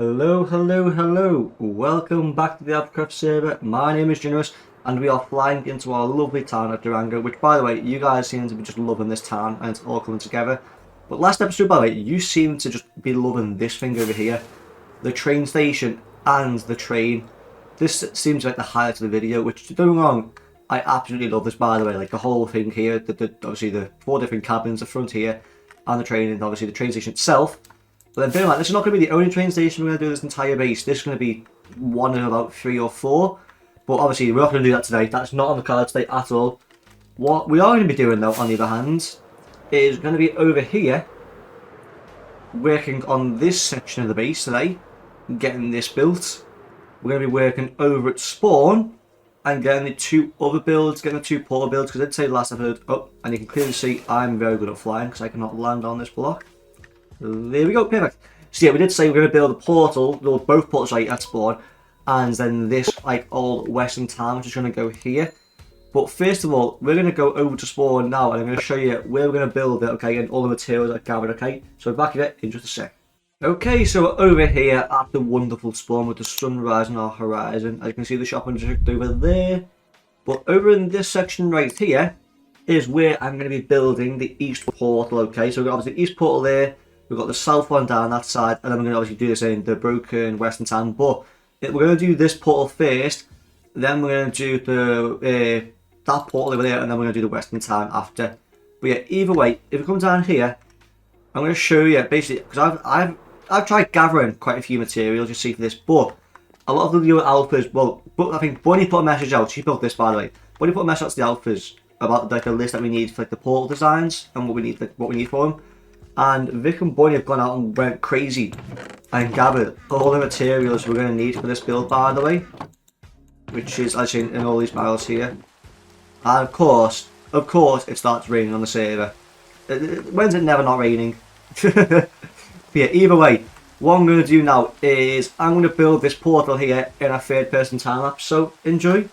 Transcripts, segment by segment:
Hello, hello, hello. Welcome back to the AlphaCraft server. My name is Ginerous and we are flying into our lovely town of Durango, which by the way, you guys seem to be just loving this town and it's all coming together. But last episode, by the way, you seem to just be loving this thing over here. The train station and the train. This seems like the highlight of the video, which don't get me wrong, I absolutely love this by the way. Like the whole thing here, obviously the 4 different cabins, the front here, and the train, and obviously the train station itself. But then bear in mind, this is not going to be the only train station we're going to do this entire base. This is going to be one of about 3 or 4. But obviously we're not going to do that today. That's not on the cards today at all. What we are going to be doing though, on the other hand, is going to be over here, working on this section of the base today, getting this built. We're going to be working over at spawn, and getting the 2 other builds, getting the 2 portal builds, because I did say last episode, and you can clearly see I'm very good at flying, because I cannot land on this block. There we go, perfect. So yeah, we did say we're going to build a portal, build both portals right at spawn, and then this like old western town, which is going to go here. But first of all, we're going to go over to spawn now, and I'm going to show you where we're going to build it, okay, and all the materials I've gathered, okay? So back at it in just a sec. Okay, so we're over here at the wonderful spawn with the sun rising on our horizon. As you can see, the shopping district over there. But over in this section right here is where I'm going to be building the east portal, okay? So we've got obviously the east portal there. We've got the south one down that side, and then we're going to obviously do this in the broken western town. But we're going to do this portal first, then we're going to do the that portal over there, and then we're going to do the western town after. But yeah, either way, if we come down here, I'm going to show you basically, because I've tried gathering quite a few materials, you see, for this, but a lot of the newer alphas, well, I think Bunny put a message out. She built this, by the way. Bunny put a message out to the alphas about like the list that we need for like the portal designs and what we need for them. And Vic and Bunny have gone out and went crazy and gathered all the materials we're going to need for this build, by the way, which is actually in all these barrels here. And of course, it starts raining on the server. When's it never not raining? But yeah, either way, what I'm going to do now is I'm going to build this portal here in a 3rd-person time lapse. So enjoy.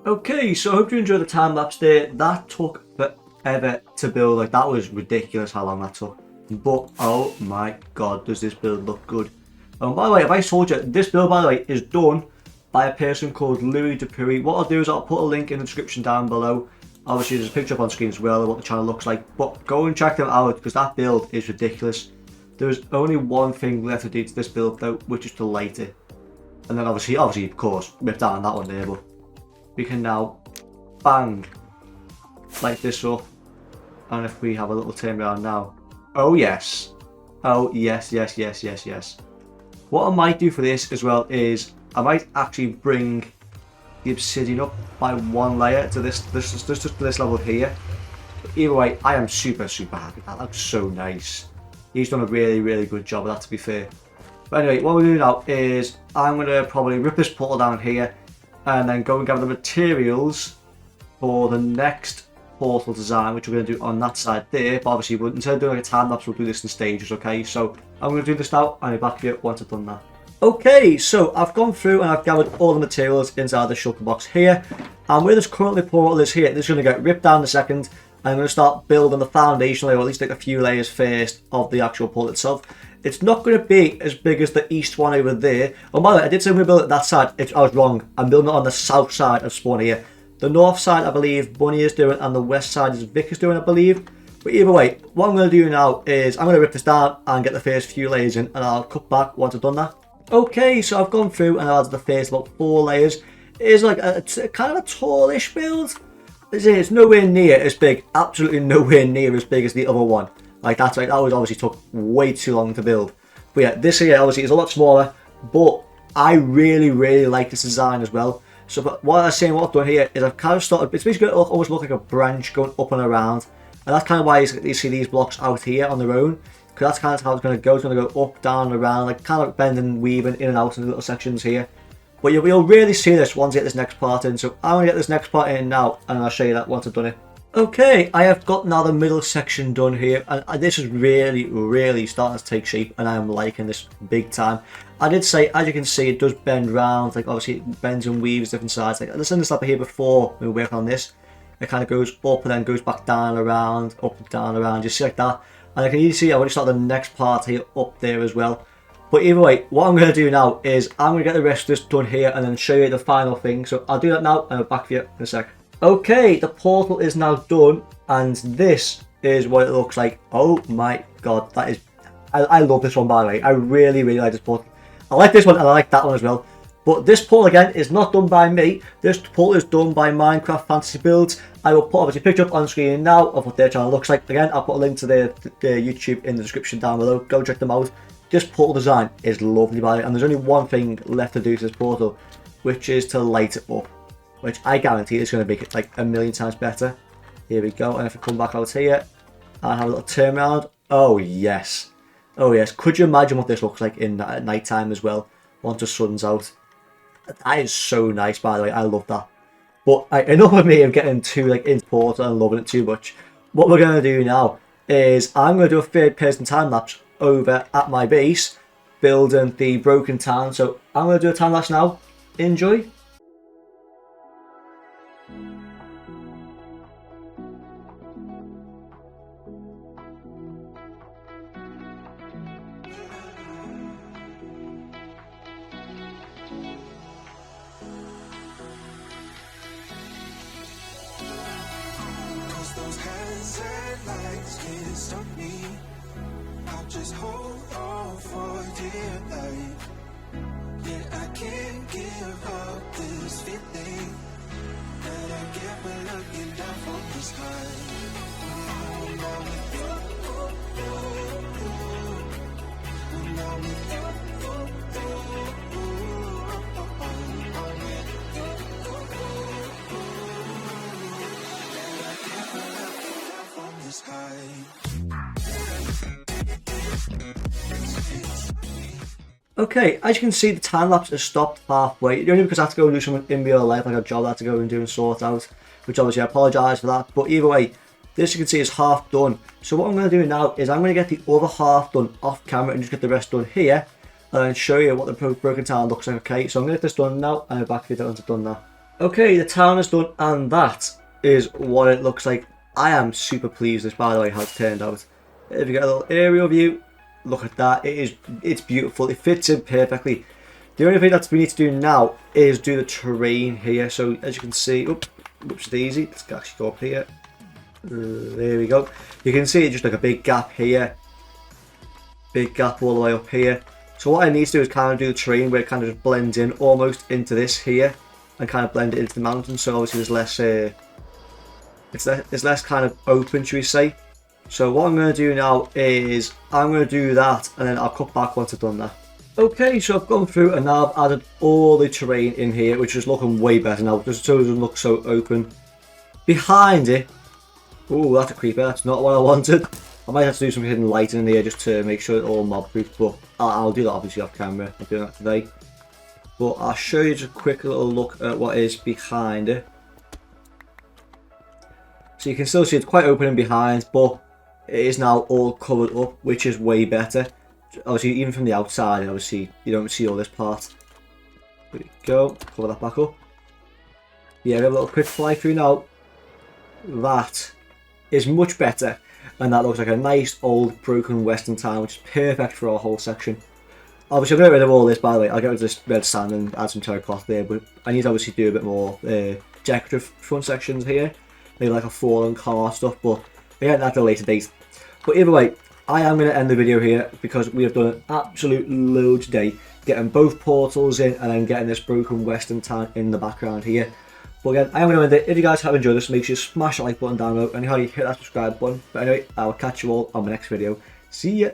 Okay, so I hope you enjoyed the time lapse there. That took forever to build. Like, that was ridiculous how long that took. But oh my god, does this build look good. By the way, if I told you, this build, by the way, is done by a person called Louis Dupuy. What I'll do is I'll put a link in the description down below. Obviously, there's a picture up on screen as well of what the channel looks like. But go and check them out, because that build is ridiculous. There's only one thing left to do to this build, though, which is to light it. And then obviously, of course, rip down that one there, but we can now bang light this up. And if we have a little turn around now, oh yes, yes. What I might do for this as well is I might actually bring the obsidian up by 1 layer to this level here. But either way, I am super happy. That looks so nice. He's done a really good job of that, to be fair. But anyway, what we're doing now is I'm going to probably rip this portal down here and then go and gather the materials for the next portal design, which we're going to do on that side there. But obviously, instead of doing like a time lapse, we'll do this in stages, okay? So I'm going to do this now, and I'll be back here once I've done that. Okay, so I've gone through and I've gathered all the materials inside the shulker box here. And where this currently portal is here, this is going to get ripped down in a second. I'm going to start building the foundation layer, or at least like a few layers first of the actual portal itself. It's not going to be as big as the east one over there. Oh, by the way, I did say we're going to build it that side. I was wrong. I'm building it on the south side of spawn here. The north side, I believe, Bunny is doing, and the west side is Vic is doing, I believe. But either way, what I'm going to do now is I'm going to rip this down and get the first few layers in, and I'll cut back once I've done that. Okay, so I've gone through and I've added the first about 4 layers. is like a kind of a tallish build. It's nowhere near as big, absolutely nowhere near as big as the other one. Like that was obviously took way too long to build. But yeah, this here obviously is a lot smaller, but I really like this design as well. So what I'm saying, what I've done here is I've kind of started, it's basically going to almost look like a branch going up and around. And that's kind of why you see these blocks out here on their own. Because that's kind of how it's going to go. It's going to go up, down, around, like kind of like bending, weaving in and out in little sections here. But you'll really see this once you get this next part in. So I'm going to get this next part in now, and I'll show you that once I've done it. Okay, I have got now the middle section done here, and this is really starting to take shape, and I am liking this big time. I did say, as you can see, it does bend round, like obviously it bends and weaves different sides. Like let's this up here before we work on this. It kind of goes up and then goes back down, around, up and down, around, just like that. And I can easily see I've already started the next part here up there as well. But either way, what I'm going to do now is I'm going to get the rest of this done here and then show you the final thing. So I'll do that now and I'll be back for you in a sec. Okay, the portal is now done and this is what it looks like. Oh my god, that is... I love this one, by the way. I really like this portal. I like this one and I like that one as well. But this portal again is not done by me. This portal is done by Minecraft Fantasy Builds. I will put obviously a picture up on screen now of what their channel looks like. Again, I'll put a link to their YouTube in the description down below. Go check them out. This portal design is lovely, by the way, and there's only one thing left to do to this portal, which is to light it up, which I guarantee is going to make it like a million times better. Here we go, and if I come back out here and have a little turn around, oh yes, could you imagine what this looks like at night time as well, once the sun's out? That is so nice, by the way. I love that. But enough of me of getting too like into portal and loving it too much. What we're going to do now is I'm going to do a third person time lapse over at my base building the broken town. So I'm going to do a time lapse now. Enjoy. Those hands and lights can't stop me. I'll just hold on for dear life. Yeah, I can't give up this feeling that I get when looking down from the sky. I'm now with you. I'm now with you. Okay, as you can see, the time lapse has stopped halfway. Only because I have to go and do something in real life, like a job I have to go and do and sort out, which obviously I apologise for that. But either way, this you can see is half done. So what I'm going to do now is I'm going to get the other half done off camera and just get the rest done here, and then show you what the broken town looks like. Okay, so I'm going to get this done now, and I'll back to you once I've done that. Okay, the town is done, and that is what it looks like. I am super pleased with this, by the way, how it's turned out. If you get a little aerial view, look at that. It's beautiful. It fits in perfectly. The only thing that we need to do now is do the terrain here. So as you can see, oops daisy, let's actually go up here. There we go. You can see just like a big gap here, big gap all the way up here. So what I need to do is kind of do the terrain where it kind of just blends in almost into this here, and kind of blend it into the mountain. So obviously there's less. It's less kind of open, should we say. So what I'm going to do now is I'm going to do that and then I'll cut back once I've done that. Okay, so I've gone through and now I've added all the terrain in here, which is looking way better now, just so it doesn't look so open. Behind it, oh, that's a creeper, that's not what I wanted. I might have to do some hidden lighting in here just to make sure it's all mob proof, but I'll do that obviously off camera. I'm doing that today. But I'll show you just a quick little look at what is behind it. So you can still see it's quite open in behind, but it is now all covered up, which is way better. Obviously, even from the outside, obviously, you don't see all this part. There we go, cover that back up. Yeah, we have a little quick fly through now. That is much better, and that looks like a nice old broken western town, which is perfect for our whole section. Obviously, I'll get rid of all this, by the way. I'll get rid of this red sand and add some terracotta there, but I need to obviously do a bit more decorative front sections here. Maybe like a fallen car stuff, but again, that's a later date. But either way, I am going to end the video here because we have done an absolute load today. getting both portals in and then getting this broken western town in the background here. But again, I am going to end it. If you guys have enjoyed this, make sure you smash the like button down below, and you hit that subscribe button. But anyway, I will catch you all on my next video. See ya!